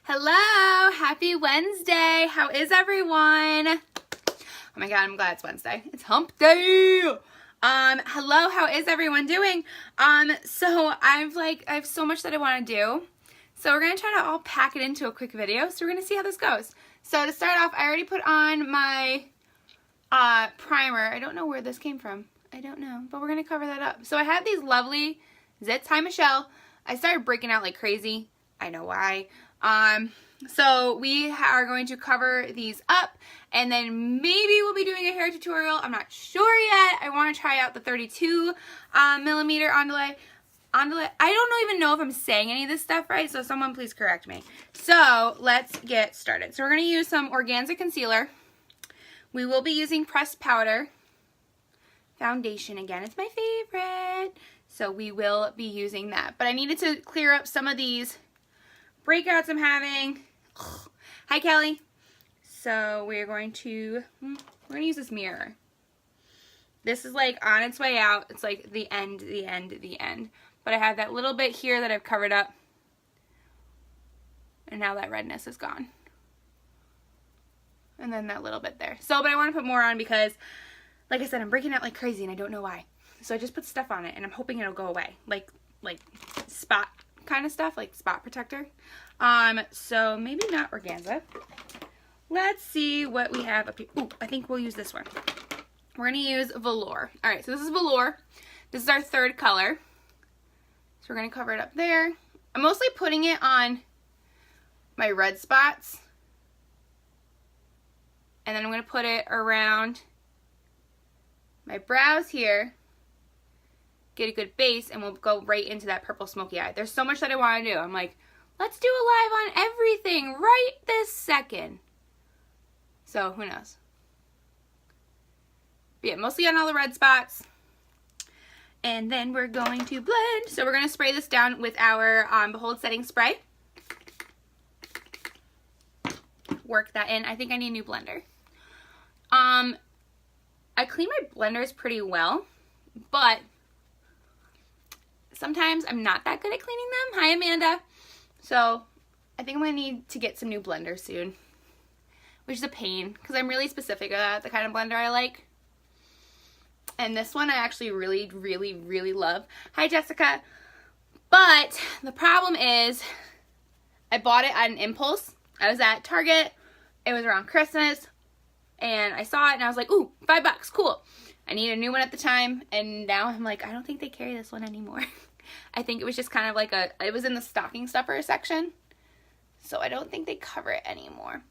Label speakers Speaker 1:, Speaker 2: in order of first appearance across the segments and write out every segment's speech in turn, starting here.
Speaker 1: Hello, happy Wednesday. How is everyone? Oh my God, I'm glad it's Wednesday. It's hump day. Hello, how is everyone doing? So I have so much that I want to do. So we're going to try to all pack it into a quick video. So we're going to see how this goes. So to start off, I already put on my primer. I don't know where this came from. I don't know, but we're going to cover that up. So I have these lovely zits. Hi, Michelle. I started breaking out like crazy. I know why. So we are going to cover these up, and then maybe we'll be doing a hair tutorial. I'm not sure yet. I want to try out the 32 millimeter ondulate. I don't even know if I'm saying any of this stuff right, so someone please correct me. So let's get started. So we're going to use some organza concealer. We will be using pressed powder. Foundation again, it's my favorite. So we will be using that. But I needed to clear up some of these breakouts I'm having. Hi, Kelly. So we're going to use this mirror. This is like on its way out. It's like the end. But I have that little bit here that I've covered up. And now that redness is gone. And then that little bit there. So, but I want to put more on because, like I said, I'm breaking out like crazy and I don't know why. So I just put stuff on it and I'm hoping it'll go away. Like spot kind of stuff, like spot protector. So maybe not organza. Let's see what we have up here. Ooh, I think we'll use this one. We're going to use Velour. All right, so this is Velour. This is our third color. So we're going to cover it up there. I'm mostly putting it on my red spots. And then I'm going to put it around my brows here. Get a good base, and we'll go right into that purple smoky eye. There's so much that I want to do. I'm like, let's do a live on everything right this second. So, who knows? But yeah, mostly on all the red spots. And then we're going to blend. So we're going to spray this down with our Behold Setting Spray. Work that in. I think I need a new blender. I clean my blenders pretty well, but sometimes I'm not that good at cleaning them. Hi, Amanda. So I think I'm going to need to get some new blenders soon, which is a pain because I'm really specific about the kind of blender I like. And this one I actually really love. Hi, Jessica. But the problem is I bought it on an impulse. I was at Target. It was around Christmas. And I saw it and I was like, ooh, $5, cool. I need a new one at the time. And now I'm like, I don't think they carry this one anymore. I think it was just kind of like it was in the stocking stuffer section. So I don't think they cover it anymore.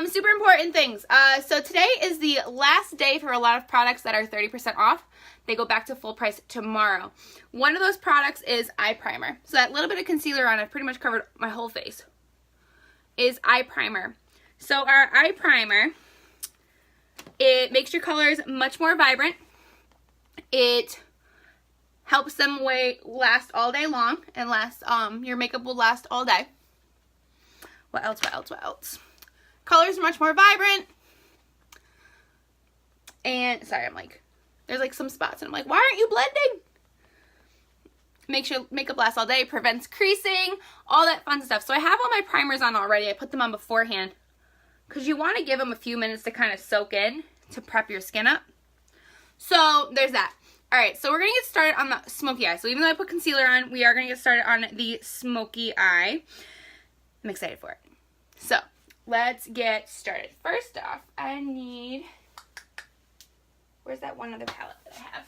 Speaker 1: Super important things. So today is the last day for a lot of products that are 30% off. They go back to full price tomorrow. One of those products is eye primer. So that little bit of concealer on, I've pretty much covered my whole face, is eye primer. So our eye primer, it makes your colors much more vibrant. It helps them last all day long and your makeup will last all day. What else? Colors are much more vibrant. And sorry, there's like some spots and I'm like, why aren't you blending? Makes your makeup last all day, prevents creasing, all that fun stuff. So I have all my primers on already. I put them on beforehand because you want to give them a few minutes to kind of soak in to prep your skin up. So there's that. All right, so we're going to get started on the smoky eye. So even though I put concealer on, we are going to get started on the smoky eye. I'm excited for it. So let's get started. First off, I need, where's that one other palette that I have?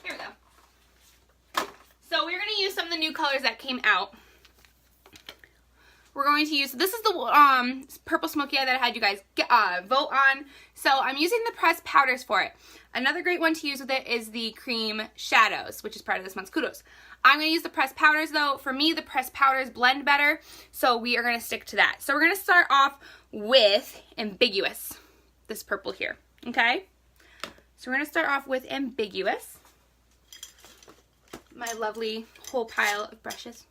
Speaker 1: Here we go. So we're going to use some of the new colors that came out. We're going to use, this is the purple smoky eye that I had you guys vote on. So I'm using the pressed powders for it. Another great one to use with it is the cream shadows, which is part of this month's kudos. I'm going to use the pressed powders though. For me, the pressed powders blend better, so we are going to stick to that. So we're going to start off with Ambiguous, this purple here, okay? So we're going to start off with Ambiguous. My lovely whole pile of brushes.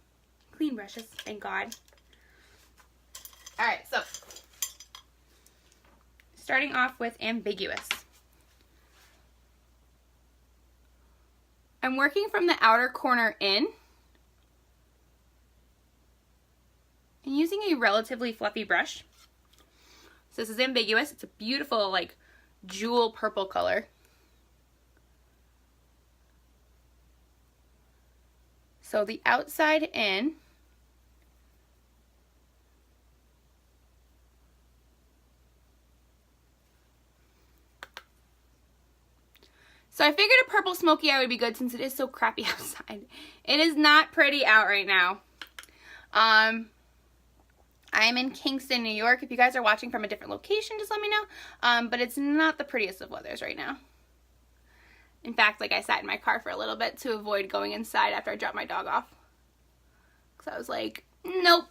Speaker 1: Clean brushes, thank God. Alright, so starting off with Ambiguous. I'm working from the outer corner in and using a relatively fluffy brush. So this is Ambiguous. It's a beautiful, like, jewel purple color. So the outside in. So I figured a purple smoky eye would be good since it is so crappy outside. It is not pretty out right now. I am in Kingston, New York. If you guys are watching from a different location, just let me know. But it's not the prettiest of weathers right now. In fact, like, I sat in my car for a little bit to avoid going inside after I dropped my dog off. Because I was like, nope.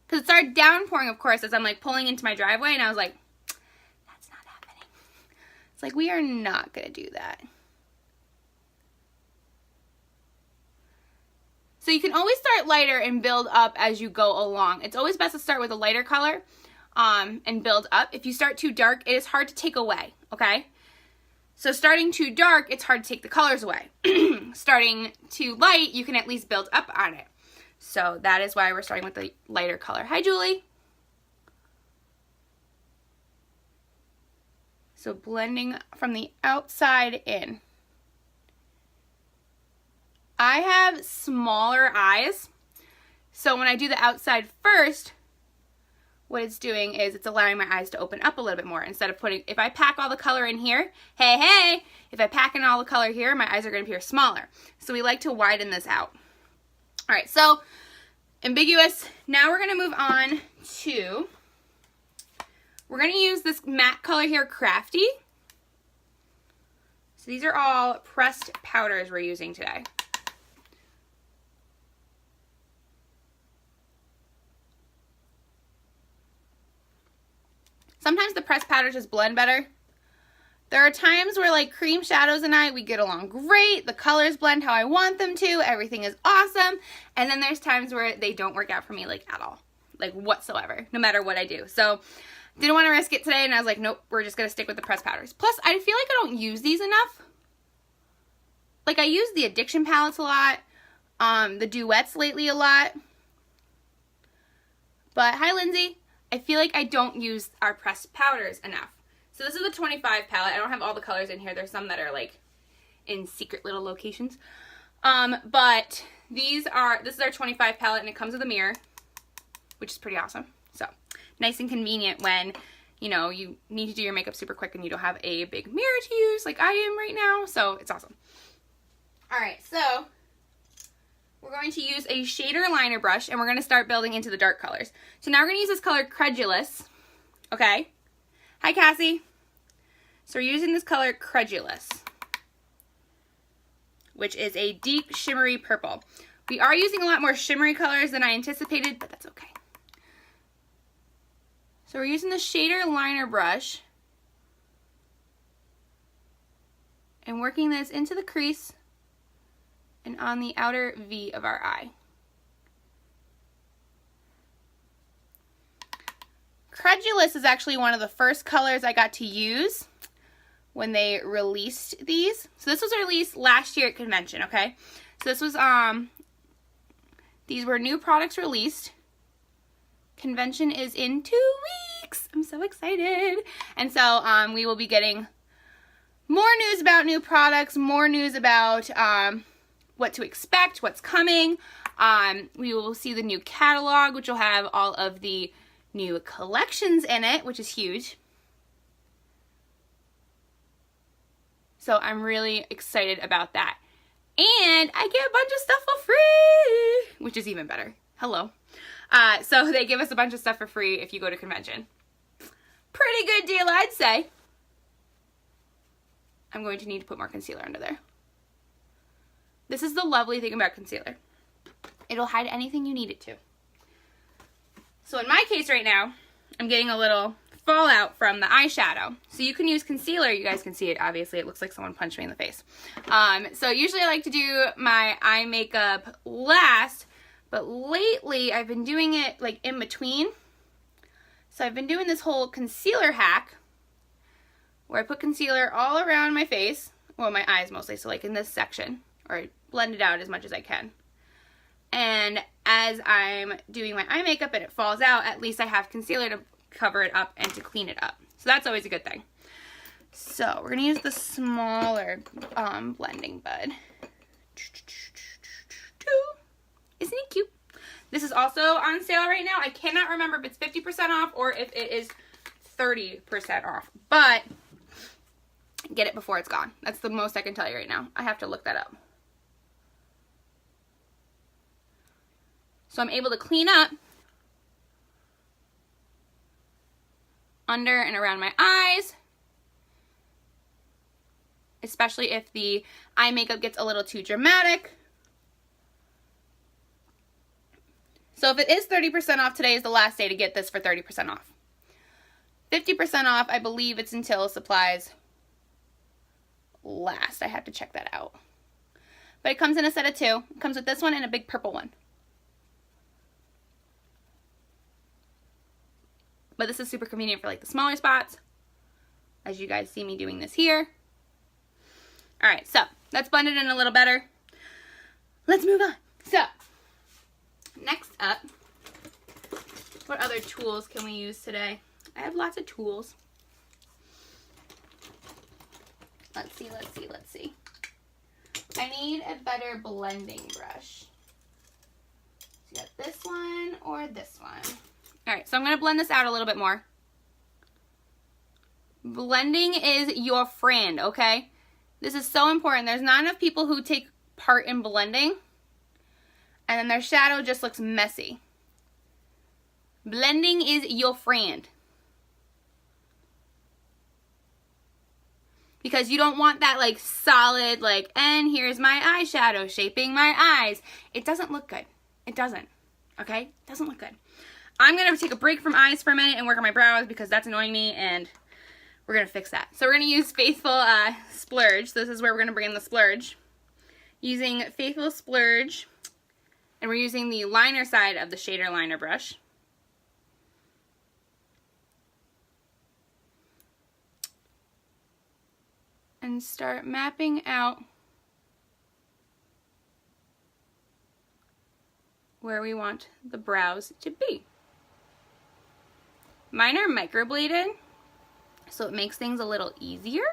Speaker 1: Because it started downpouring, of course, as I'm, like, pulling into my driveway. And I was like, that's not happening. It's like, we are not going to do that. So you can always start lighter and build up as you go along. It's always best to start with a lighter color and build up. If you start too dark, it is hard to take away, okay? So starting too dark, it's hard to take the colors away. Starting too light, you can at least build up on it. So that is why we're starting with the lighter color. Hi, Julie. So blending from the outside in. I have smaller eyes, so when I do the outside first, what it's doing is it's allowing my eyes to open up a little bit more. Instead of putting, if I pack all the color in here, hey, if I pack in all the color here, my eyes are going to appear smaller. So we like to widen this out. All right, so Ambiguous. Now we're going to move on to, we're going to use this matte color here, Crafty. So these are all pressed powders we're using today. Sometimes the pressed powders just blend better. There are times where, like, Cream Shadows and we get along great. The colors blend how I want them to. Everything is awesome. And then there's times where they don't work out for me, like, at all. Like, whatsoever. No matter what I do. So, didn't want to risk it today. And I was like, nope, we're just going to stick with the pressed powders. Plus, I feel like I don't use these enough. Like, I use the Addiction palettes a lot. The Duets lately a lot. But, hi, Lindsay. I feel like I don't use our pressed powders enough. So this is the 25 palette. I don't have all the colors in here. There's some that are, like, in secret little locations. But this is our 25 palette, and it comes with a mirror, which is pretty awesome. So nice and convenient when, you know, you need to do your makeup super quick and you don't have a big mirror to use like I am right now. So it's awesome. All right, so we're going to use a shader liner brush, and we're going to start building into the dark colors. So now we're going to use this color Credulous. Okay. Hi, Cassie. So we're using this color Credulous, which is a deep shimmery purple. We are using a lot more shimmery colors than I anticipated, but that's okay. So we're using the shader liner brush and working this into the crease and on the outer V of our eye. Credulous is actually one of the first colors I got to use when they released these. So this was released last year at convention, okay? So this was, these were new products released. Convention is in 2 weeks. I'm so excited. And so we will be getting more news about new products, more news about what to expect, what's coming. We will see the new catalog, which will have all of the new collections in it, which is huge. So I'm really excited about that. And I get a bunch of stuff for free, which is even better. Hello. So they give us a bunch of stuff for free if you go to convention. Pretty good deal, I'd say. I'm going to need to put more concealer under there. This is the lovely thing about concealer. It'll hide anything you need it to. So in my case right now, I'm getting a little fallout from the eyeshadow. So you can use concealer. You guys can see it, obviously. It looks like someone punched me in the face. So usually I like to do my eye makeup last, but lately I've been doing it like in between. So I've been doing this whole concealer hack where I put concealer all around my face, well, my eyes mostly, so like in this section, or I blend it out as much as I can. And as I'm doing my eye makeup and it falls out, at least I have concealer to cover it up and to clean it up. So that's always a good thing. So we're going to use the smaller blending bud. Isn't he cute? This is also on sale right now. I cannot remember if it's 50% off or if it is 30% off. But get it before it's gone. That's the most I can tell you right now. I have to look that up. So I'm able to clean up under and around my eyes, especially if the eye makeup gets a little too dramatic. So if it is 30% off, today is the last day to get this for 30% off. 50% off, I believe it's until supplies last. I have to check that out. But it comes in a set of 2. It comes with this one and a big purple one. But this is super convenient for like the smaller spots, as you guys see me doing this here. Alright, so that's blended in a little better. Let's move on. So, next up, what other tools can we use today? I have lots of tools. Let's see, let's see, let's see. I need a better blending brush. So you got this one or this one. Alright, so I'm going to blend this out a little bit more. Blending is your friend, okay? This is so important. There's not enough people who take part in blending, and then their shadow just looks messy. Blending is your friend. Because you don't want that like solid, like, and here's my eyeshadow shaping my eyes. It doesn't look good. It doesn't. Okay? It doesn't look good. I'm going to take a break from eyes for a minute and work on my brows because that's annoying me, and we're going to fix that. So we're going to use Faithful Splurge. This is where we're going to bring in the Splurge. Using Faithful Splurge, and we're using the liner side of the shader liner brush. And start mapping out where we want the brows to be. Mine are microbladed, so it makes things a little easier.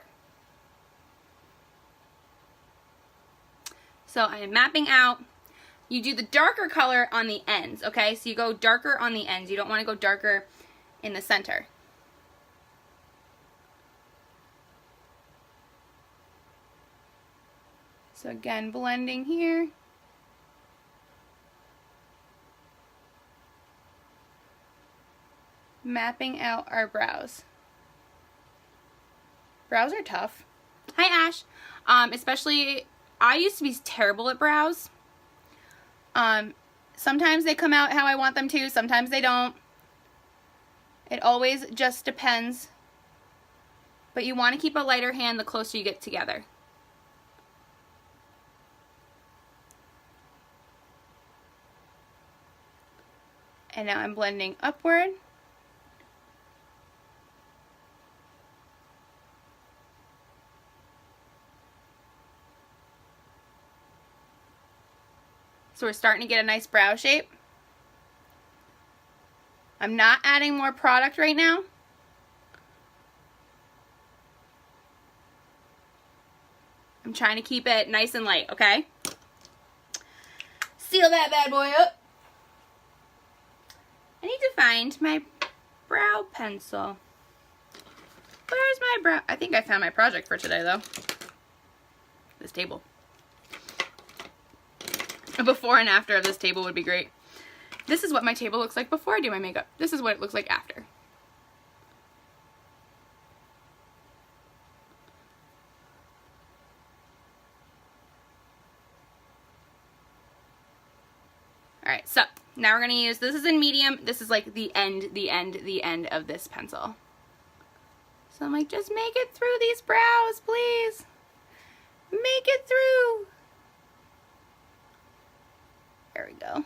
Speaker 1: So I am mapping out. You do the darker color on the ends, okay? So you go darker on the ends. You don't want to go darker in the center. So again, blending here. Mapping out our brows. Brows are tough. Hi, Ash. Especially, I used to be terrible at brows. Sometimes they come out how I want them to, sometimes they don't. It always just depends. But you want to keep a lighter hand the closer you get together. And now I'm blending upward. So we're starting to get a nice brow shape. I'm not adding more product right now. I'm trying to keep it nice and light, okay? Seal that bad boy up. I need to find my brow pencil. Where's my brow? I think I found my project for today, though. This table. A before and after of this table would be great. This is what my table looks like before I do my makeup. This is what it looks like after. Alright, so now we're going to use, this is in medium, this is like the end of this pencil. So I'm like, just make it through these brows, please. Make it through. There we go.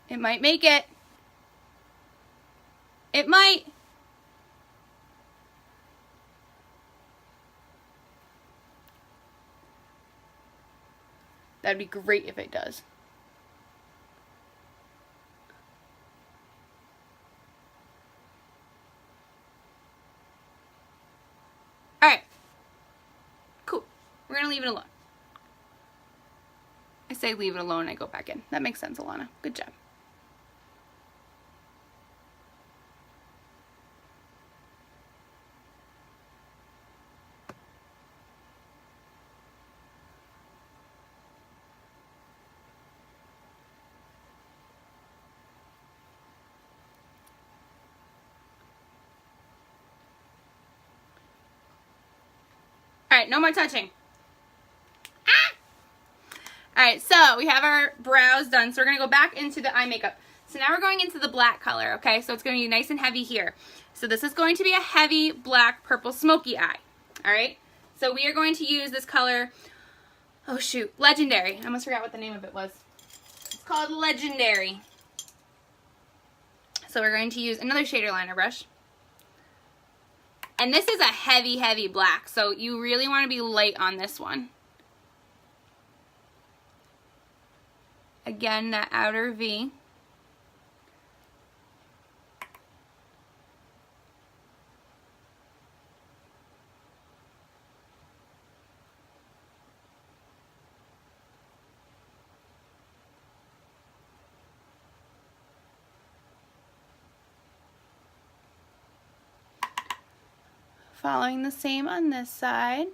Speaker 1: It might make it. It might. That'd be great if it does. Alright. Cool. We're going to leave it alone. I say leave it alone, I go back in. That makes sense, Alana. Good job. Alright, no more touching. Ah! Alright, so we have our brows done. So we're going to go back into the eye makeup. So now we're going into the black color, okay? So it's going to be nice and heavy here. So this is going to be a heavy black purple smoky eye. Alright? So we are going to use this color, oh shoot, Legendary. I almost forgot what the name of it was. It's called Legendary. So we're going to use another shader liner brush. And this is a heavy, heavy black, so you really want to be light on this one. Again, that outer V. Following the same on this side.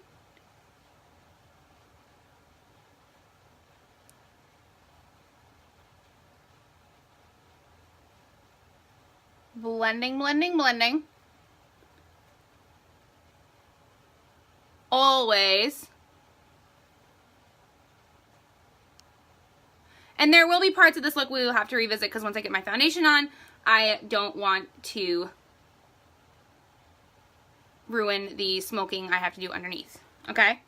Speaker 1: Blending, blending, blending. Always. And there will be parts of this look we will have to revisit because once I get my foundation on, I don't want to ruin the smoking I have to do underneath. Okay?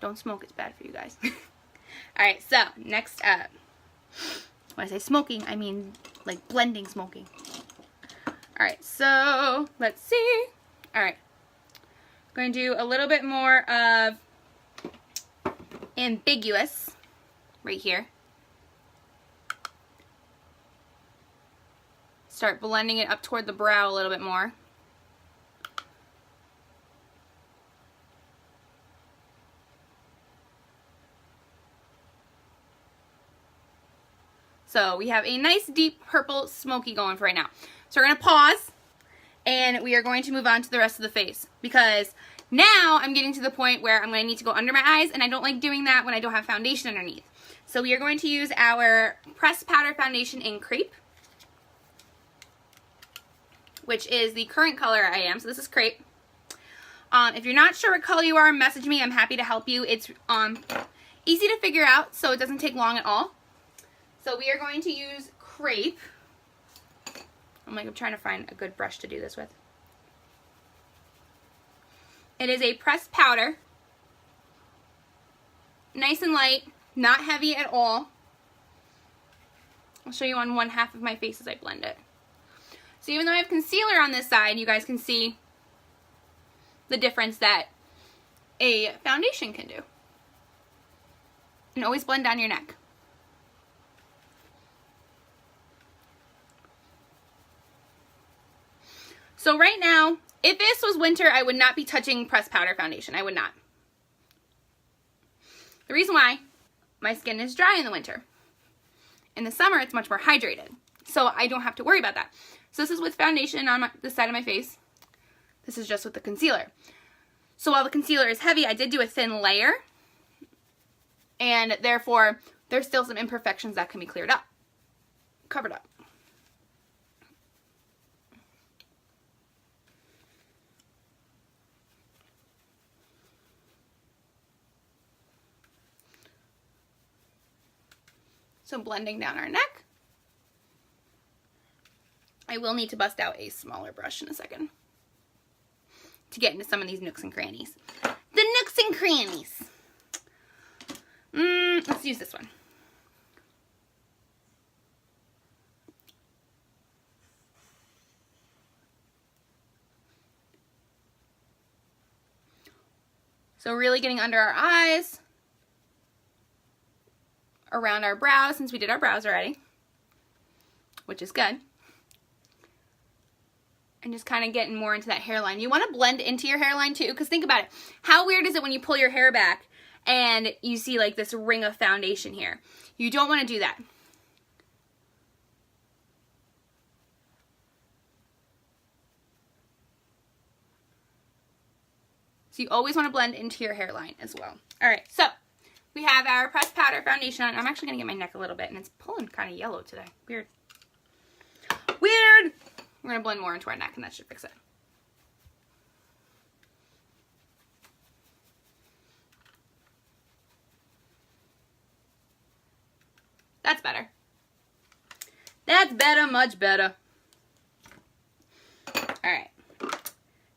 Speaker 1: Don't smoke, it's bad for you guys. Alright, so next up. When I say smoking, I mean like blending smoking. Alright, so let's see. Alright. Going to do a little bit more of Ambiguous right here. Start blending it up toward the brow a little bit more. So we have a nice deep purple smoky going for right now. So we're going to pause and we are going to move on to the rest of the face because now I'm getting to the point where I'm going to need to go under my eyes and I don't like doing that when I don't have foundation underneath. So we are going to use our pressed powder foundation in Crepe, which is the current color I am. So this is Crepe. If you're not sure what color you are, message me. I'm happy to help you. It's easy to figure out, so it doesn't take long at all. So we are going to use Crepe. I'm trying to find a good brush to do this with. It is a pressed powder. Nice and light, not heavy at all. I'll show you on one half of my face as I blend it. So even though I have concealer on this side, you guys can see the difference that a foundation can do. And always blend down your neck. So right now, if this was winter, I would not be touching pressed powder foundation. I would not. The reason why, my skin is dry in the winter. In the summer, it's much more hydrated. So I don't have to worry about that. So this is with foundation on this side of my face. This is just with the concealer. So while the concealer is heavy, I did do a thin layer. And therefore, there's still some imperfections that can be cleared up. Covered up. So blending down our neck. I will need to bust out a smaller brush in a second to get into some of these nooks and crannies. The nooks and crannies. Let's use this one. So really getting under our eyes. around our brows since we did our brows already, which is good. And just kind of getting more into that hairline. You want to blend into your hairline too, because think about it. How weird is it when you pull your hair back and you see like this ring of foundation here? You don't want to do that. So you always want to blend into your hairline as well. All right, so we have our pressed powder foundation on. I'm actually going to get my neck a little bit, and it's pulling kind of yellow today. Weird. Weird! We're going to blend more into our neck, and that should fix it. That's better. That's better, much better. All right.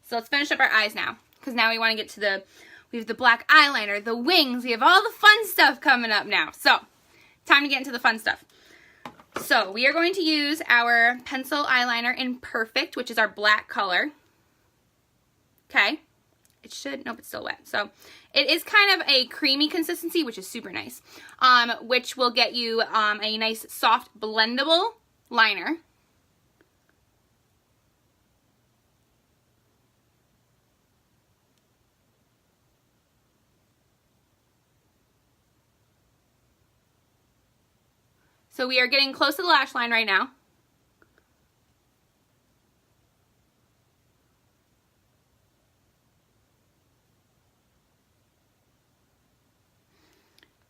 Speaker 1: So let's finish up our eyes now, because now we want to get to we have the black eyeliner, the wings. We have all the fun stuff coming up now. So, time to get into the fun stuff. So, we are going to use our pencil eyeliner in Perfect, which is our black color. Okay. It should, nope, it's still wet. So, it is kind of a creamy consistency, which is super nice. Which will get you a nice, soft, blendable liner. So we are getting close to the lash line right now.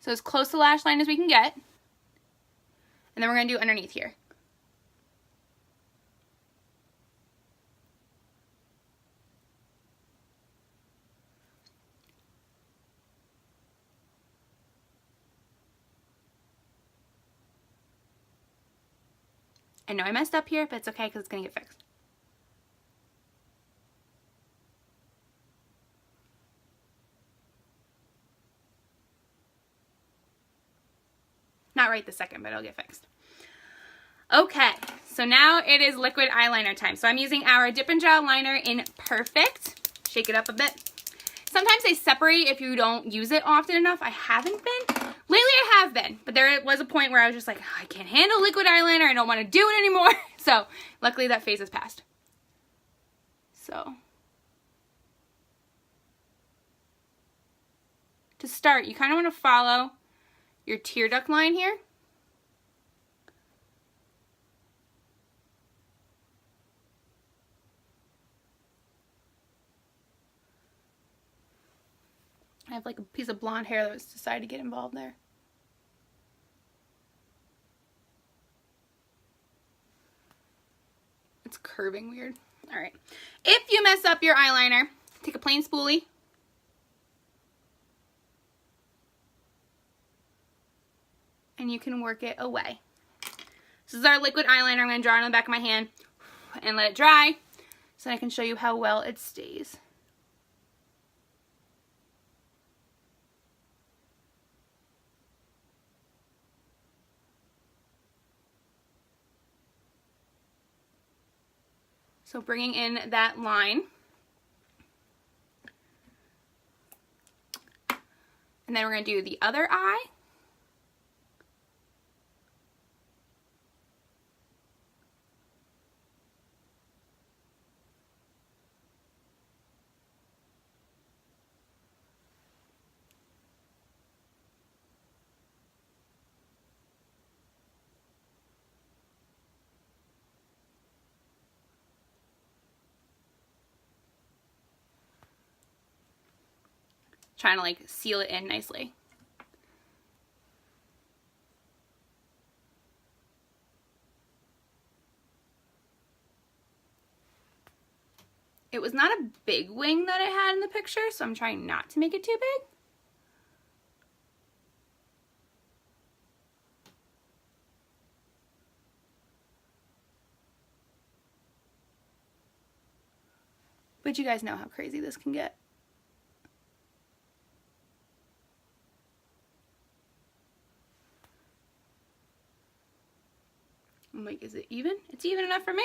Speaker 1: So as close to the lash line as we can get. And then we're going to do underneath here. I know I messed up here, but it's okay because it's going to get fixed. Not right this second, but it'll get fixed. Okay, so now it is liquid eyeliner time. So I'm using our Dip and Gel liner in Perfect. Shake it up a bit. Sometimes they separate if you don't use it often enough. I haven't been. Lately I have been, but there was a point where I was just like, oh, I can't handle liquid eyeliner. I don't want to do it anymore. So luckily that phase has passed. So to start, you kind of want to follow your tear duct line here. I have like a piece of blonde hair that was decided to get involved there. It's curving weird. All right. If you mess up your eyeliner, take a plain spoolie. And you can work it away. This is our liquid eyeliner. I'm going to draw it on the back of my hand and let it dry so I can show you how well it stays. So bringing in that line. And then we're going to do the other eye. Trying to like seal it in nicely. It was not a big wing that I had in the picture, so I'm trying not to make it too big. But you guys know how crazy this can get. I'm like, is it even? It's even enough for me.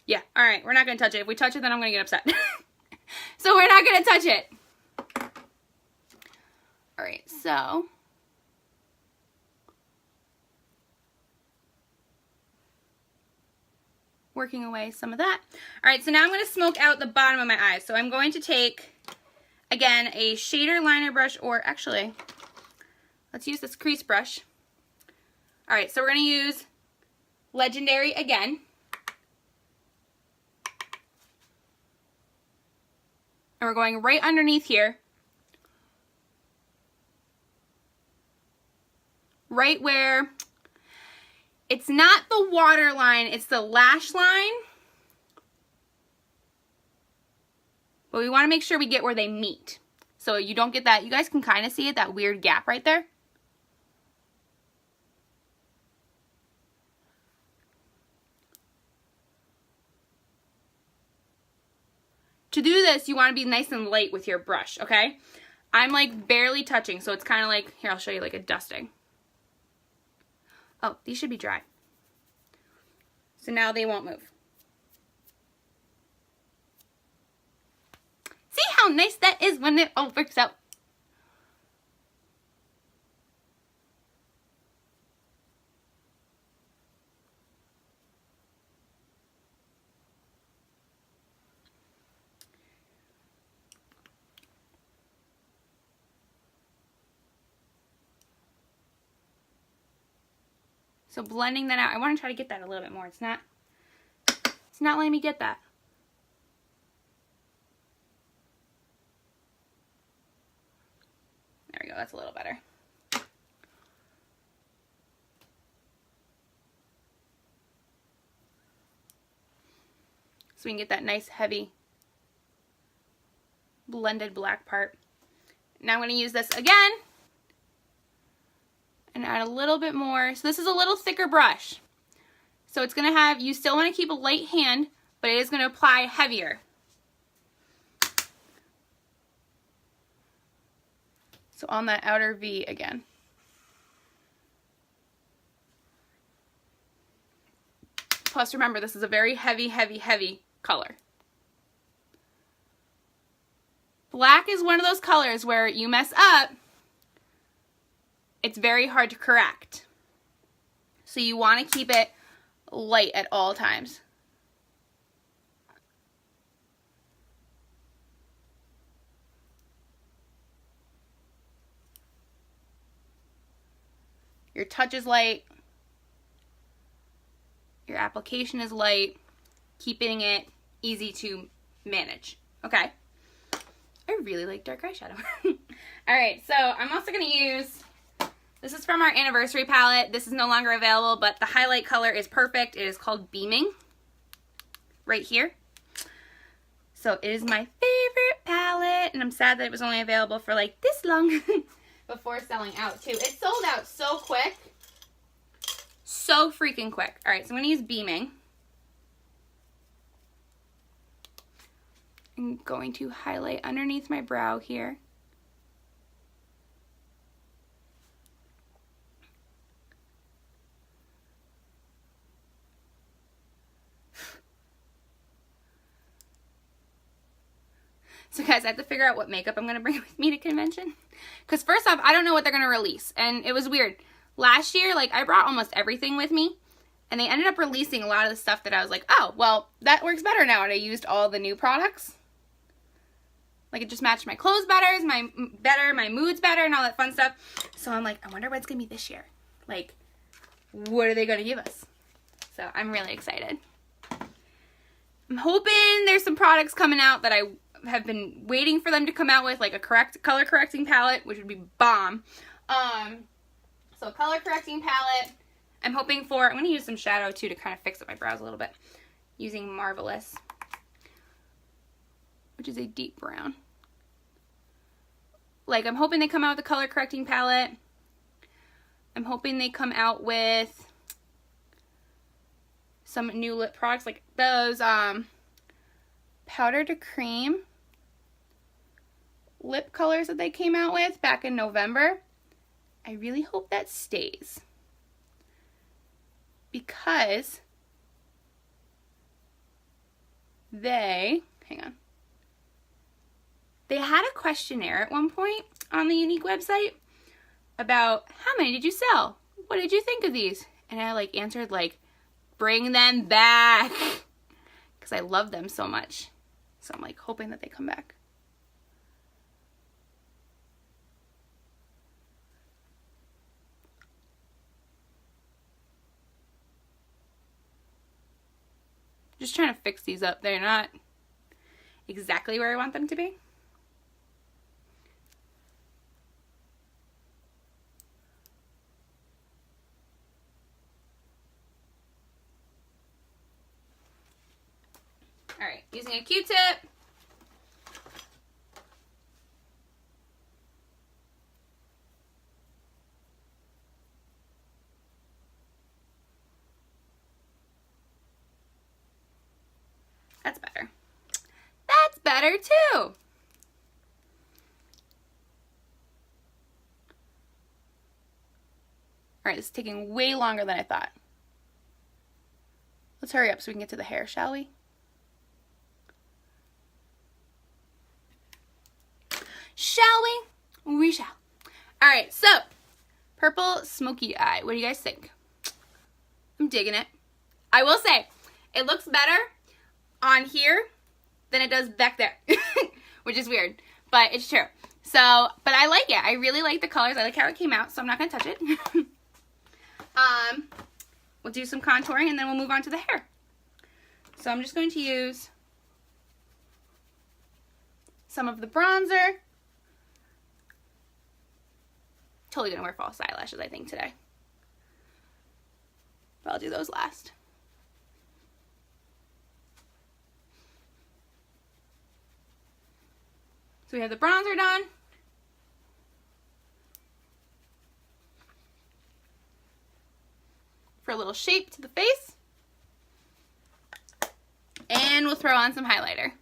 Speaker 1: Yeah, all right, we're not gonna touch it. If we touch it, then I'm gonna get upset. So we're not gonna touch it. All right, so working away some of that. All right, so now I'm going to smoke out the bottom of my eyes. So I'm going to take, again, a shader liner brush, or actually, let's use this crease brush. All right, so we're going to use Legendary again. And we're going right underneath here. Right where it's not the waterline, it's the lash line. But we want to make sure we get where they meet. So you don't get that, you guys can kind of see it, that weird gap right there. To do this, you want to be nice and light with your brush, okay? I'm like barely touching, so it's kind of like, here, I'll show you like a dusting. Oh, these should be dry. So now they won't move. See how nice that is when it all works out? So blending that out, I want to try to get that a little bit more. It's not letting me get that. There we go, that's a little better. So we can get that nice heavy blended black part. Now I'm going to use this again and add a little bit more. So this is a little thicker brush. So it's going to have, you still want to keep a light hand, but it is going to apply heavier. So on that outer V again. Plus remember, this is a very heavy, heavy, heavy color. Black is one of those colors where you mess up, it's very hard to correct. So you want to keep it light at all times. Your touch is light. Your application is light. Keeping it easy to manage. Okay. I really like dark eyeshadow. Alright, so I'm also going to use, this is from our anniversary palette. This is no longer available, but the highlight color is perfect. It is called Beaming. Right here. So it is my favorite palette, and I'm sad that it was only available for like this long before selling out too. It sold out so quick. So freaking quick. Alright, so I'm going to use Beaming. I'm going to highlight underneath my brow here. So guys, I have to figure out what makeup I'm going to bring with me to convention. Because first off, I don't know what they're going to release. And it was weird. Last year, like, I brought almost everything with me. And they ended up releasing a lot of the stuff that I was like, oh, well, that works better now. And I used all the new products. Like, it just matched my clothes better, my mood's better, and all that fun stuff. So I'm like, I wonder what it's going to be this year. Like, what are they going to give us? So I'm really excited. I'm hoping there's some products coming out that I have been waiting for them to come out with, like a color correcting palette, which would be bomb. So color correcting palette. I'm hoping for, I'm going to use some shadow too to kind of fix up my brows a little bit. Using Marvelous, which is a deep brown. Like, I'm hoping they come out with a color correcting palette. I'm hoping they come out with some new lip products, like those powder to cream lip colors that they came out with back in November. I really hope that stays. Because they, hang on. They had a questionnaire at one point on the Unique website about how many did you sell? What did you think of these? And I like answered like, bring them back. because I love them so much. So I'm like hoping that they come back. Just trying to fix these up. They're not exactly where I want them to be. All right, using a Q-tip. That's better. That's better too. All right, this is taking way longer than I thought. Let's hurry up so we can get to the hair, shall we? Shall we? We shall. All right, so purple smoky eye. What do you guys think? I'm digging it. I will say, it looks better on here than it does back there, which is weird, but it's true. So, but I like it. I really like the colors. I like how it came out, so I'm not gonna touch it. We'll do some contouring and then we'll move on to the hair. So I'm just going to use some of the bronzer. Totally gonna wear false eyelashes, I think, today. But I'll do those last. So we have the bronzer done. For a little shape to the face. And we'll throw on some highlighter.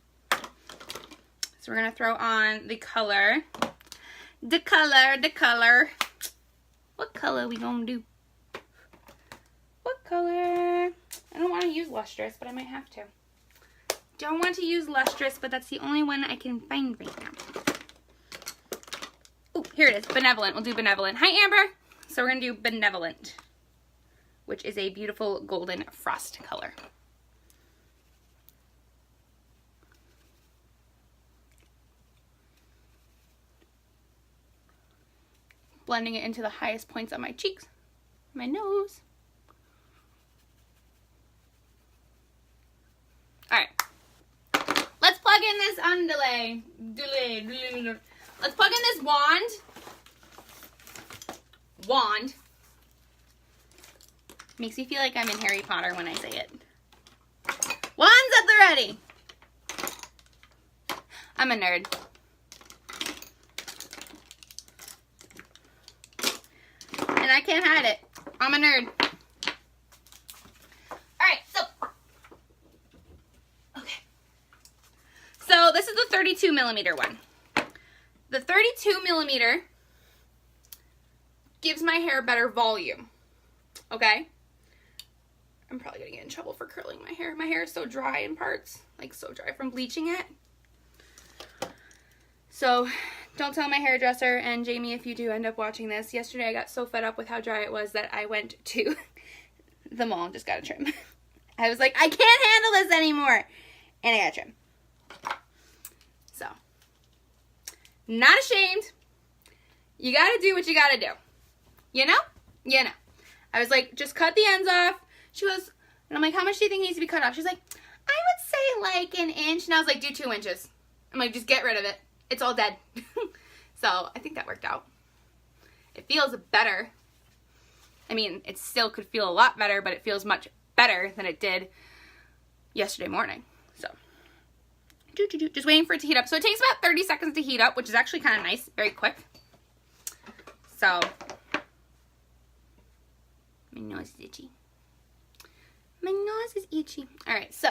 Speaker 1: So we're gonna throw on the color. The color. What color we gonna do? What color? I don't want to use Lustrous, but I might have to. Don't want to use Lustrous, but that's the only one I can find right now. Oh, here it is. Benevolent. We'll do Benevolent. Hi, Amber. So we're going to do Benevolent, which is a beautiful golden frost color. Blending it into the highest points on my cheeks, my nose. All right. Let's plug in this underlay. Let's plug in this wand. Makes me feel like I'm in Harry Potter when I say it. Wands at the ready. I'm a nerd. And I can't hide it. I'm a nerd. Alright, so. Okay. So this is the 32 millimeter one. The 32 millimeter gives my hair better volume. Okay? I'm probably gonna get in trouble for curling my hair. My hair is so dry in parts. Like so dry from bleaching it. So don't tell my hairdresser, and Jamie, if you do end up watching this. Yesterday I got so fed up with how dry it was that I went to the mall and just got a trim. I was like, I can't handle this anymore. And I got a trim. So, not ashamed. You gotta do what you gotta do. You know? You know. I was like, just cut the ends off. She goes, and I'm like, how much do you think needs to be cut off? She's like, I would say like an inch. And I was like, do 2 inches. I'm like, just get rid of it. It's all dead. So I think that worked out. It feels better. I mean, it still could feel a lot better, but it feels much better than it did yesterday morning. So just waiting for it to heat up. So it takes about 30 seconds to heat up, which is actually kind of nice. Very quick. So my nose is itchy. My nose is itchy. All right, so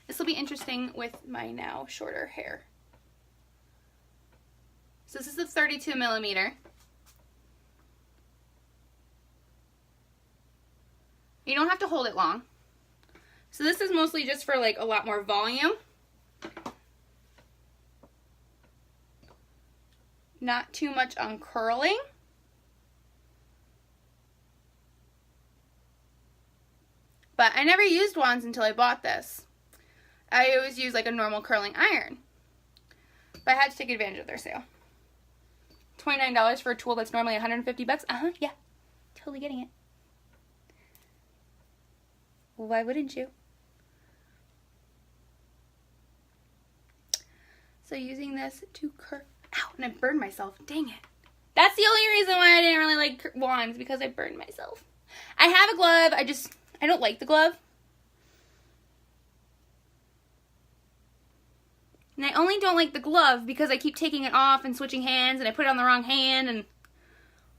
Speaker 1: this will be interesting with my now shorter hair. So this is the 32 millimeter. You don't have to hold it long. So this is mostly just for like a lot more volume. Not too much uncurling. But I never used wands until I bought this. I always use like a normal curling iron. But I had to take advantage of their sale. $29 for a tool that's normally 150 bucks. Yeah. Totally getting it. Well, why wouldn't you? So using this to curl. Ow, and I burned myself. Dang it. That's the only reason why I didn't really like wands, because I burned myself. I have a glove. I don't like the glove. And I only don't like the glove because I keep taking it off and switching hands, and I put it on the wrong hand, and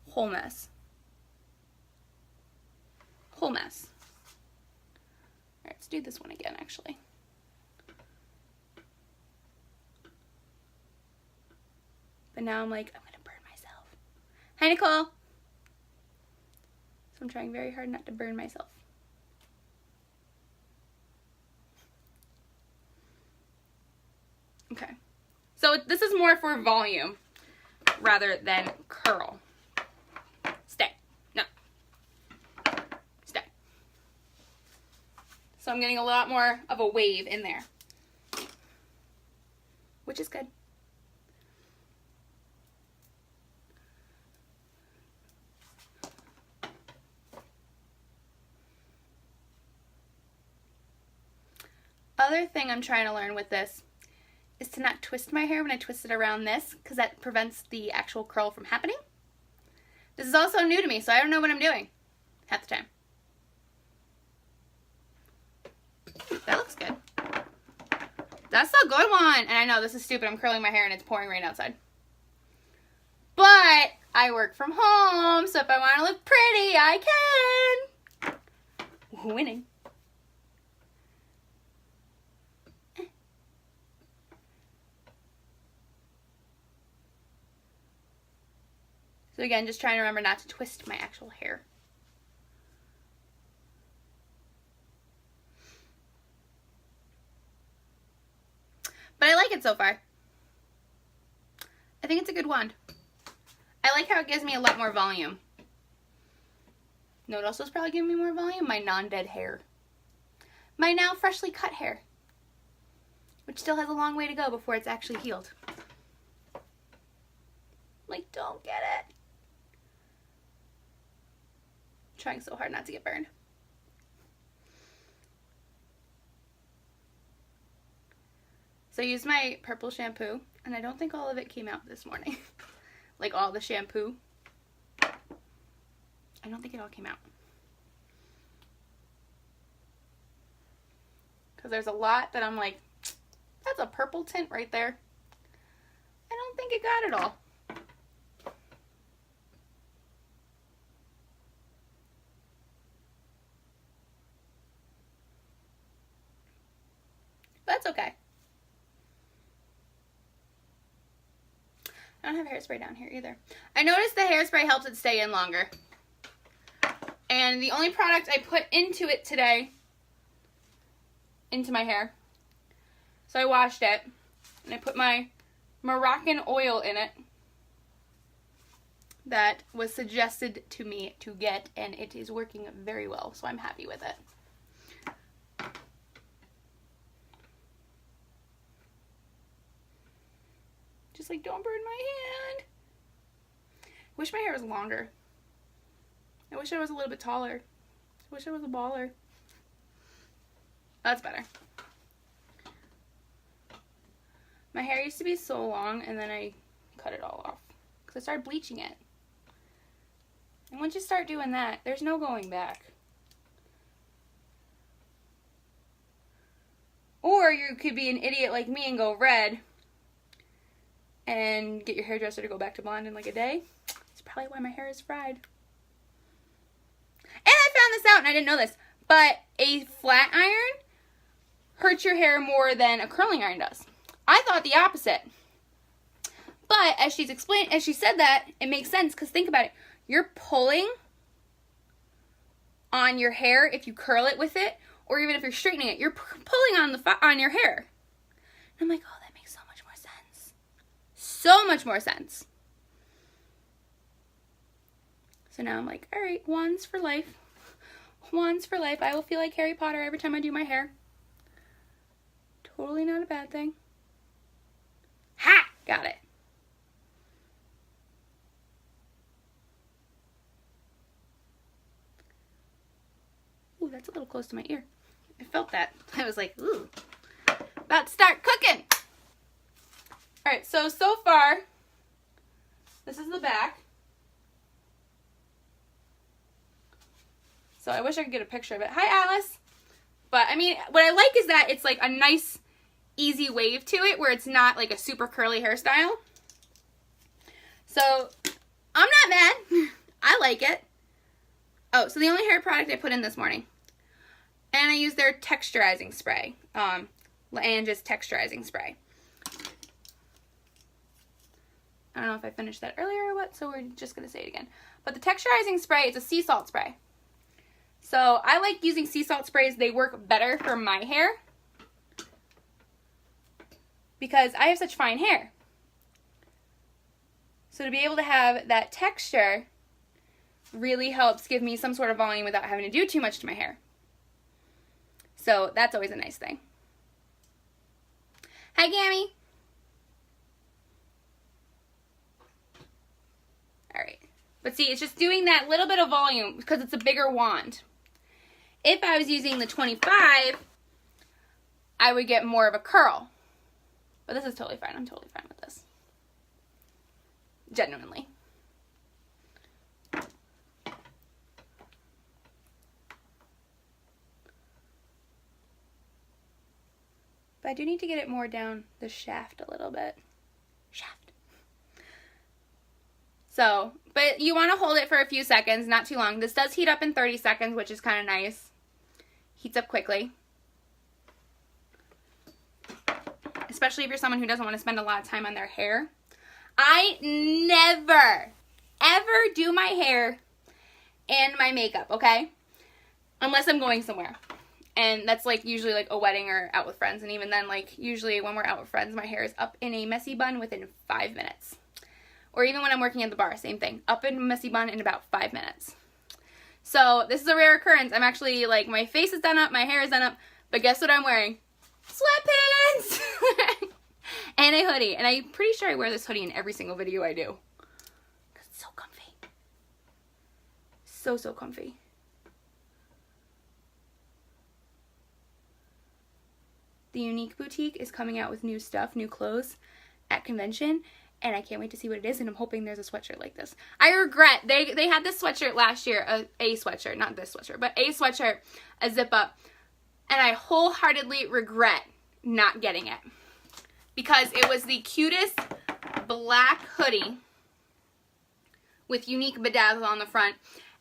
Speaker 1: whole mess. Whole mess. All right, let's do this one again, actually. But now I'm like, I'm going to burn myself. Hi, Nicole. So I'm trying very hard not to burn myself. Okay. So this is more for volume rather than curl. Stay. No. Stay. So I'm getting a lot more of a wave in there, which is good. Other thing I'm trying to learn with this is to not twist my hair when I twist it around this, because that prevents the actual curl from happening. This is also new to me, so I don't know what I'm doing half the time. That looks good. That's a good one. And I know this is stupid. I'm curling my hair and it's pouring rain outside. But I work from home, so if I want to look pretty, I can. Winning. So again, just trying to remember not to twist my actual hair. But I like it so far. I think it's a good wand. I like how it gives me a lot more volume. You know what else is probably giving me more volume? My non-dead hair. My now freshly cut hair. Which still has a long way to go before it's actually healed. Like, don't get it. Trying so hard not to get burned. So I used my purple shampoo, and I don't think all of it came out this morning. Like all the shampoo. I don't think it all came out. Because there's a lot that I'm like, that's a purple tint right there. I don't think it got it all. That's okay. I don't have hairspray down here either. I noticed the hairspray helps it stay in longer. And the only product I put into it today, into my hair, so I washed it, and I put my Moroccan oil in it that was suggested to me to get, and it is working very well, so I'm happy with it. Just like, don't burn my hand. I wish my hair was longer. I wish I was a little bit taller. I wish I was a baller. That's better. My hair used to be so long, and then I cut it all off because I started bleaching it. And once you start doing that, there's no going back. Or you could be an idiot like me and go red and get your hairdresser to go back to blonde in like a day. That's probably why my hair is fried. And I found this out, and I didn't know this, but a flat iron hurts your hair more than a curling iron does. I thought the opposite. But as she said that, it makes sense, because think about it. You're pulling on your hair if you curl it with it, or even if you're straightening it, you're pulling on your hair. And I'm like, oh, that makes so much more sense. So much more sense. So now I'm like, all right, wands for life. Wands for life. I will feel like Harry Potter every time I do my hair. Totally not a bad thing. Ha! Got it. Ooh, that's a little close to my ear. I felt that. I was like, ooh. About to start cooking. Alright, so far, this is the back. So I wish I could get a picture of it. Hi, Alice. But, I mean, what I like is that it's like a nice, easy wave to it where it's not like a super curly hairstyle. So, I'm not mad. I like it. Oh, so the only hair product I put in this morning. And I used their texturizing spray. And just texturizing spray. I don't know if I finished that earlier or what, so we're just going to say it again. But the texturizing spray, it's a sea salt spray. So I like using sea salt sprays. They work better for my hair because I have such fine hair. So to be able to have that texture really helps give me some sort of volume without having to do too much to my hair. So that's always a nice thing. Hi, Gammy. All right. But see, it's just doing that little bit of volume because it's a bigger wand. If I was using the 25, I would get more of a curl. But this is totally fine. I'm totally fine with this. Genuinely. But I do need to get it more down the shaft a little bit. Shaft. So, but you want to hold it for a few seconds, not too long. This does heat up in 30 seconds, which is kind of nice. Heats up quickly. Especially if you're someone who doesn't want to spend a lot of time on their hair. I never, ever do my hair and my makeup, okay? Unless I'm going somewhere. And that's like usually like a wedding or out with friends. And even then, like usually when we're out with friends, my hair is up in a messy bun within 5 minutes. Or even when I'm working at the bar, same thing. Up in a messy bun in about 5 minutes. So this is a rare occurrence. I'm actually like, my face is done up, my hair is done up. But guess what I'm wearing? Sweatpants! And a hoodie. And I'm pretty sure I wear this hoodie in every single video I do. Because it's so comfy. So, so comfy. The Unique Boutique is coming out with new stuff, new clothes at convention. And I can't wait to see what it is. And I'm hoping there's a sweatshirt like this. I regret. They had this sweatshirt last year. A sweatshirt. Not this sweatshirt. But a sweatshirt. A zip up. And I wholeheartedly regret not getting it. Because it was the cutest black hoodie. With Unique Bedazzle on the front.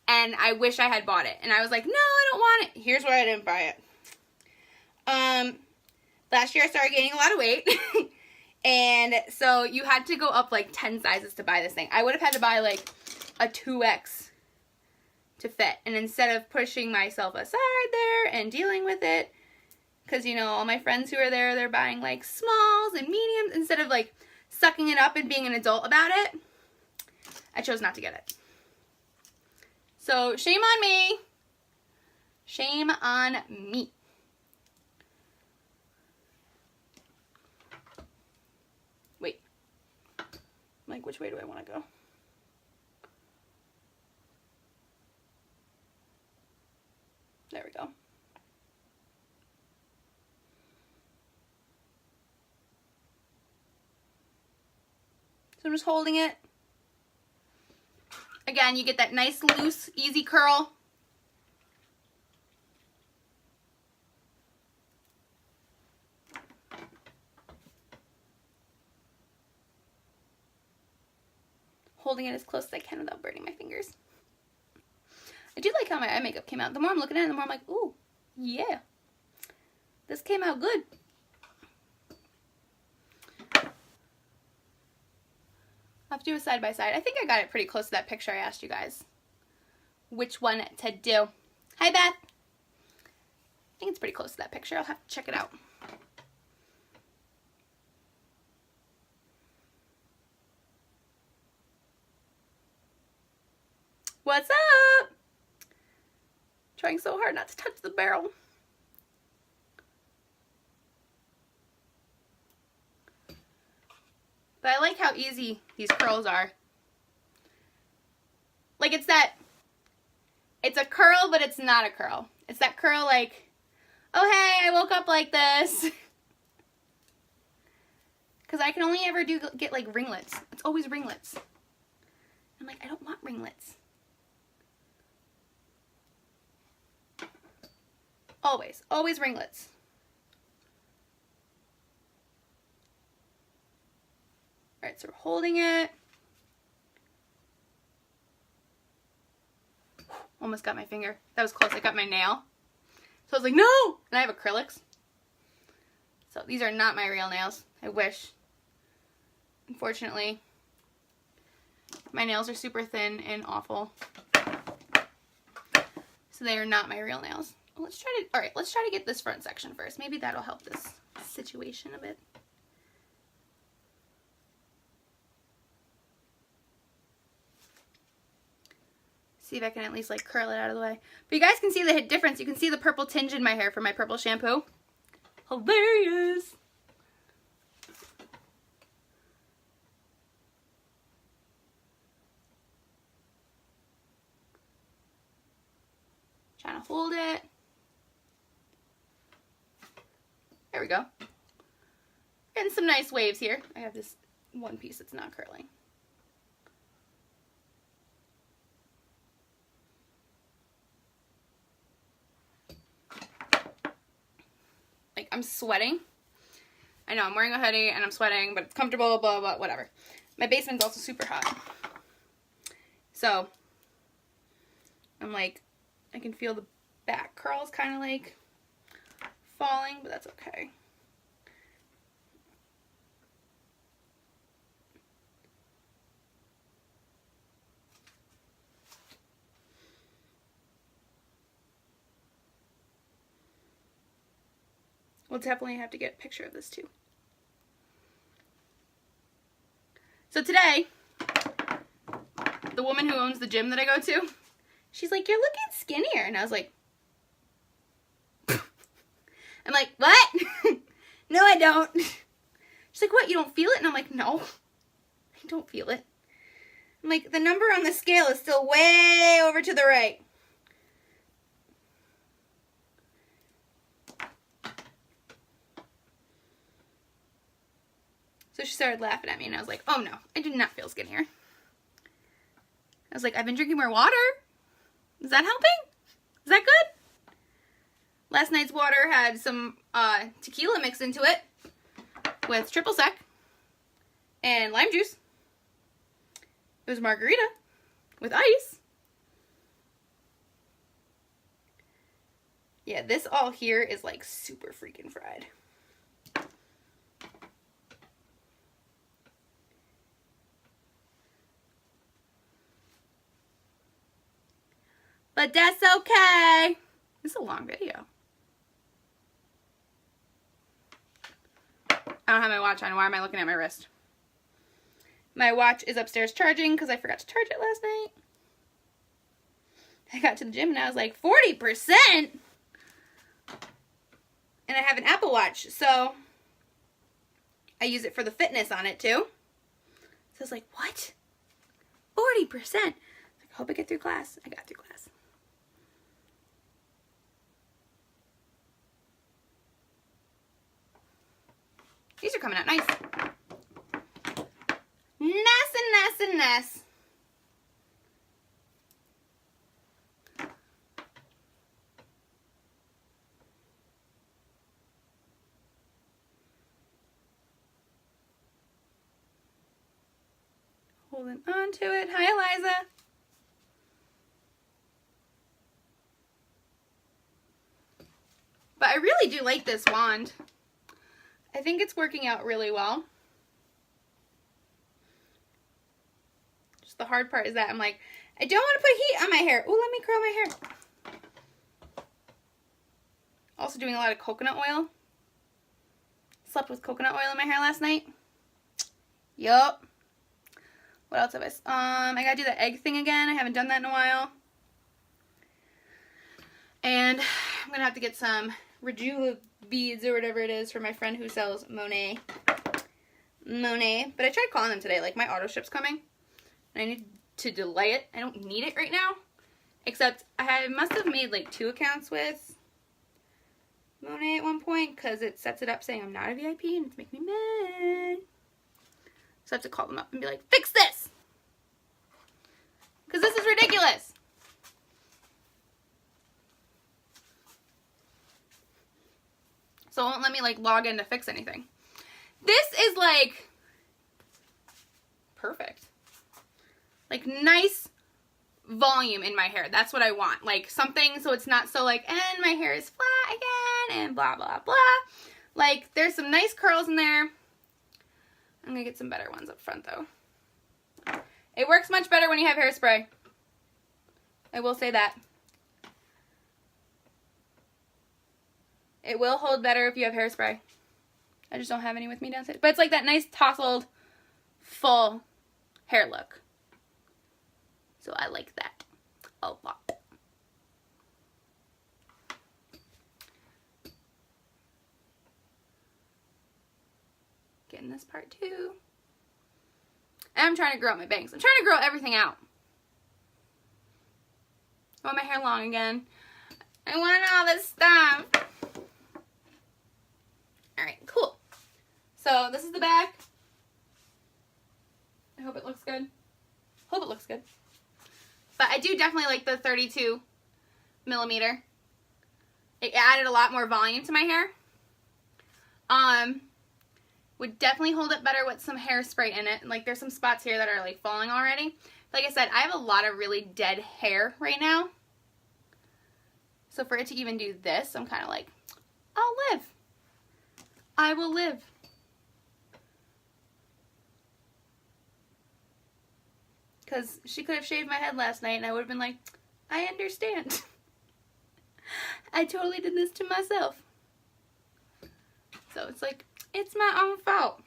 Speaker 1: And I wish I had bought it. And I was like, no, I don't want it. Here's why I didn't buy it. Last year I started gaining a lot of weight. And so you had to go up like 10 sizes to buy this thing. I would have had to buy like a 2X to fit. And instead of pushing myself aside there and dealing with it, because, you know, all my friends who are there, they're buying like smalls and mediums. Instead of like sucking it up and being an adult about it, I chose not to get it. So shame on me. Shame on me. Like, which way do I want to go? There we go. So I'm just holding it. Again, you get that nice, loose, easy curl. Holding it as close as I can without burning my fingers. I do like how my eye makeup came out. The more I'm looking at it, the more I'm like, ooh, yeah. This came out good. I'll have to do a side by side. I think I got it pretty close to that picture I asked you guys which one to do. Hi, Beth. I think it's pretty close to that picture. I'll have to check it out. What's up? Trying so hard not to touch the barrel. But I like how easy these curls are. Like it's a curl, but it's not a curl. It's that curl like, oh hey, I woke up like this. Because I can only ever get like ringlets. It's always ringlets. I'm like, I don't want ringlets. Always ringlets. Alright, so we're holding it. Almost got my finger. That was close. I got my nail. So I was like, no! And I have acrylics. So these are not my real nails. I wish. Unfortunately, my nails are super thin and awful. So they are not my real nails. Let's try to get this front section first. Maybe that'll help this situation a bit. See if I can at least like curl it out of the way. But you guys can see the difference. You can see the purple tinge in my hair from my purple shampoo. Hilarious. Trying to hold it. There we go. Getting some nice waves here. I have this one piece that's not curling. Like, I'm sweating. I know, I'm wearing a hoodie and I'm sweating, but it's comfortable, blah, blah, blah, whatever. My basement's also super hot. So, I'm like, I can feel the back curls kind of like falling, but that's okay. We'll definitely have to get a picture of this too. So today, the woman who owns the gym that I go to, she's like, you're looking skinnier. And I was like, I'm like, what? No, I don't. She's like, what, you don't feel it? And I'm like, no, I don't feel it. I'm like, the number on the scale is still way over to the right. So she started laughing at me, and I was like, oh no, I do not feel skinnier. I was like, I've been drinking more water. Is that helping? Is that good? Last night's water had some tequila mixed into it with triple sec and lime juice. It was margarita with ice. Yeah, this all here is like super freaking fried. But that's okay. This is a long video. I don't have my watch on. Why am I looking at my wrist? My watch is upstairs charging because I forgot to charge it last night. I got to the gym and I was like, 40%? And I have an Apple Watch, so I use it for the fitness on it too. So I was like, what? 40%? I hope I get through class. I got through class. These are coming out nice. Nice and nice. Holding on to it. Hi, Eliza. But I really do like this wand. I think it's working out really well. Just the hard part is that I'm like, I don't want to put heat on my hair. Oh, let me curl my hair. Also doing a lot of coconut oil. Slept with coconut oil in my hair last night. Yup. What else have I gotta do the egg thing again. I haven't done that in a while. And I'm gonna have to get some Rachelle beads or whatever it is for my friend who sells Monet Monet. But I tried calling them today. Like, my auto ship's coming. And I need to delay it. I don't need it right now. Except I must have made like 2 accounts with Monet at one point. Because it sets it up saying I'm not a VIP. And it's making me mad. So I have to call them up and be like, fix this! Because this is ridiculous. So it won't let me like log in to fix anything. This is like perfect. Like nice volume in my hair. That's what I want. Like something so it's not so like, and my hair is flat again and blah, blah, blah. Like there's some nice curls in there. I'm going to get some better ones up front though. It works much better when you have hairspray. I will say that. It will hold better if you have hairspray. I just don't have any with me downstairs. But it's like that nice tousled, full hair look. So I like that a lot. Getting this part too. And I'm trying to grow out my bangs. I'm trying to grow everything out. I want my hair long again. I want all this stuff. Alright, cool. So this is the back. I hope it looks good. Hope it looks good. But I do definitely like the 32 millimeter. It added a lot more volume to my hair. Would definitely hold it better with some hairspray in it. Like there's some spots here that are like falling already. Like I said, I have a lot of really dead hair right now. So for it to even do this, I'm kind of like, I'll live. I will live. Because she could have shaved my head last night and I would have been like, I understand. I totally did this to myself. So it's like, it's my own fault.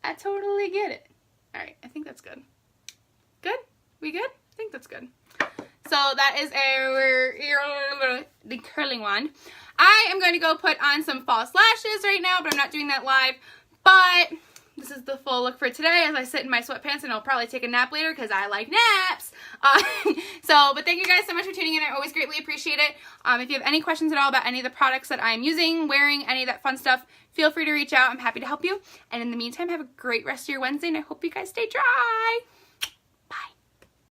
Speaker 1: I totally get it. Alright, I think that's good. Good? We good? I think that's good. So that is the curling one. I am going to go put on some false lashes right now, but I'm not doing that live. But this is the full look for today as I sit in my sweatpants, and I'll probably take a nap later because I like naps. But thank you guys so much for tuning in. I always greatly appreciate it. If you have any questions at all about any of the products that I'm using, wearing, any of that fun stuff, feel free to reach out. I'm happy to help you. And in the meantime, have a great rest of your Wednesday, and I hope you guys stay dry.